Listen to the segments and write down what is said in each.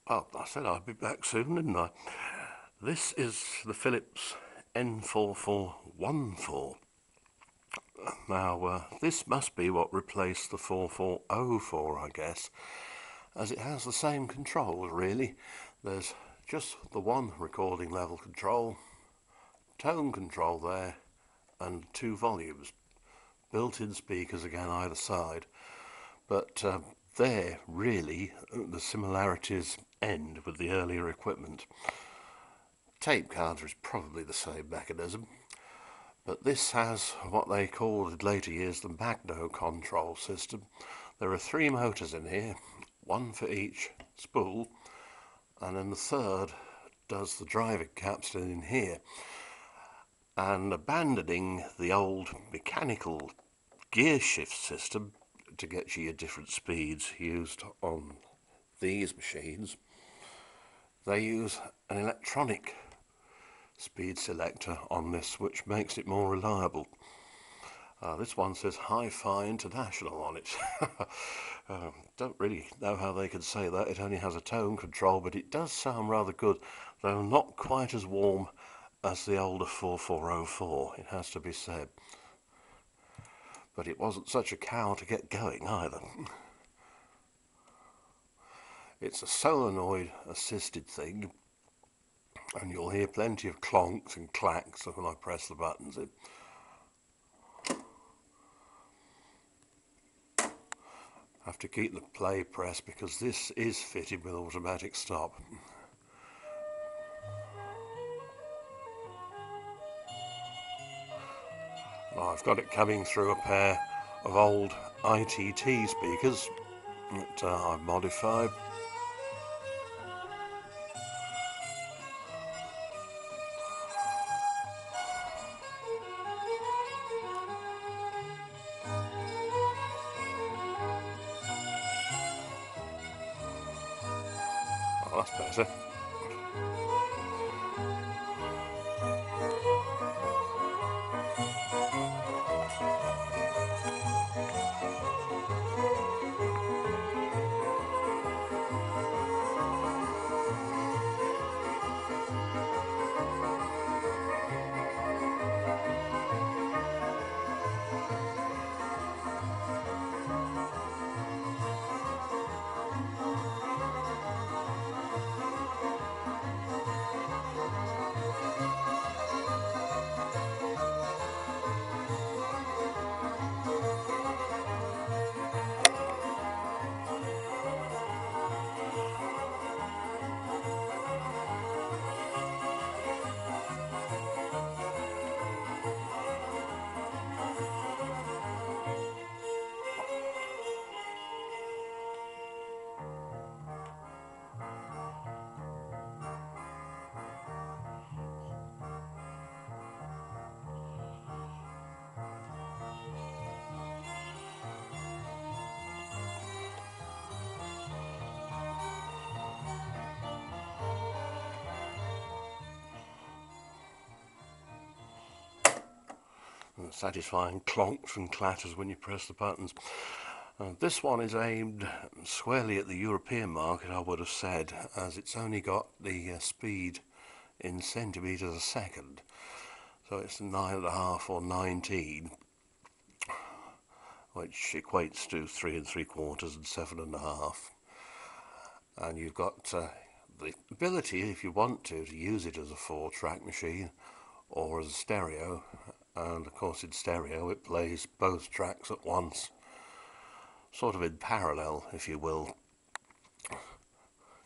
Well, I said I'd be back soon, didn't I? This is the Philips N4414. Now, this must be what replaced the 4404, I guess, as it has the same controls, really. There's just the one recording level control, tone control there, and two volumes. Built-in speakers again either side. But there, really, the similarities end with the earlier equipment. Tape counter is probably the same mechanism, but this has what they called in later years the magno control system. There are three motors in here, one for each spool, and then the third does the driving capstan in here. And abandoning the old mechanical gear shift system to get you your different speeds used on these machines, they use an electronic speed selector on this, which makes it more reliable. This one says Hi-Fi International on it. Don't really know how they could say that. It only has a tone control, but it does sound rather good, though not quite as warm as the older 4404, it has to be said. But it wasn't such a cow to get going either. It's a solenoid assisted thing, and you'll hear plenty of clonks and clacks when I press the buttons in. Have to keep the play press because this is fitted with automatic stop. I've got it coming through a pair of old ITT speakers that I've modified. Oh, that's better. Satisfying clonks and clatters when you press the buttons. This one is aimed squarely at the European market, I would have said, as it's only got the speed in centimetres a second. So it's 9.5 or 19, which equates to 3 3/4 and 7.5. And you've got the ability, if you want to use it as a 4-track machine or as a stereo. And of course in stereo it plays both tracks at once, sort of in parallel, if you will.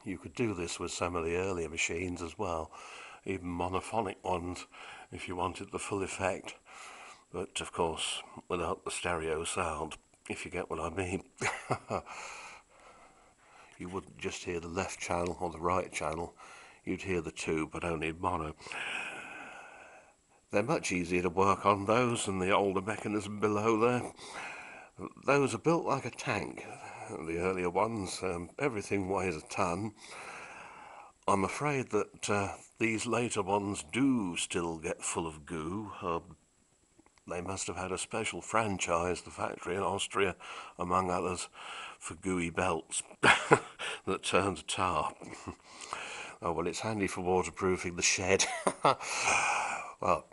You could do this with some of the earlier machines as well, even monophonic ones, if you wanted the full effect, but of course without the stereo sound, if you get what I mean. You wouldn't just hear the left channel or the right channel, you'd hear the two, but only in mono. They're much easier to work on, those, than the older mechanism below there. Those are built like a tank, the earlier ones. Everything weighs a ton. I'm afraid that these later ones do still get full of goo. They must have had a special franchise, the factory in Austria, among others, for gooey belts. that turns tar. Oh, well, it's handy for waterproofing the shed. Well,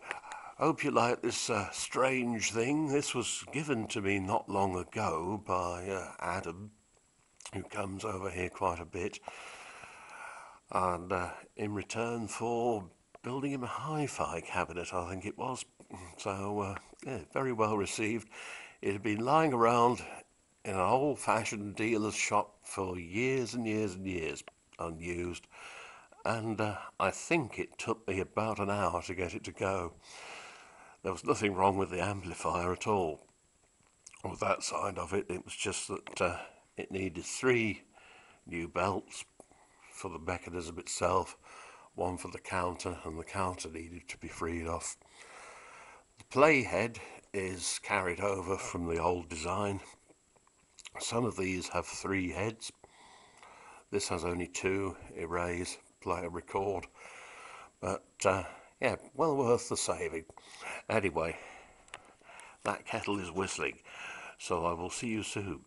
hope you like this strange thing. This was given to me not long ago by Adam, who comes over here quite a bit, and in return for building him a hi-fi cabinet, I think it was. So, yeah, very well received. It had been lying around in an old-fashioned dealer's shop for years and years and years, unused, and I think it took me about an hour to get it to go. There was nothing wrong with the amplifier at all, with that side of it. It was just that it needed 3 new belts for the mechanism itself, one for the counter, and the counter needed to be freed off. The playhead is carried over from the old design. Some of these have 3 heads. This has only 2: erase, play and record. But yeah, well worth the saving. Anyway, that kettle is whistling, so I will see you soon.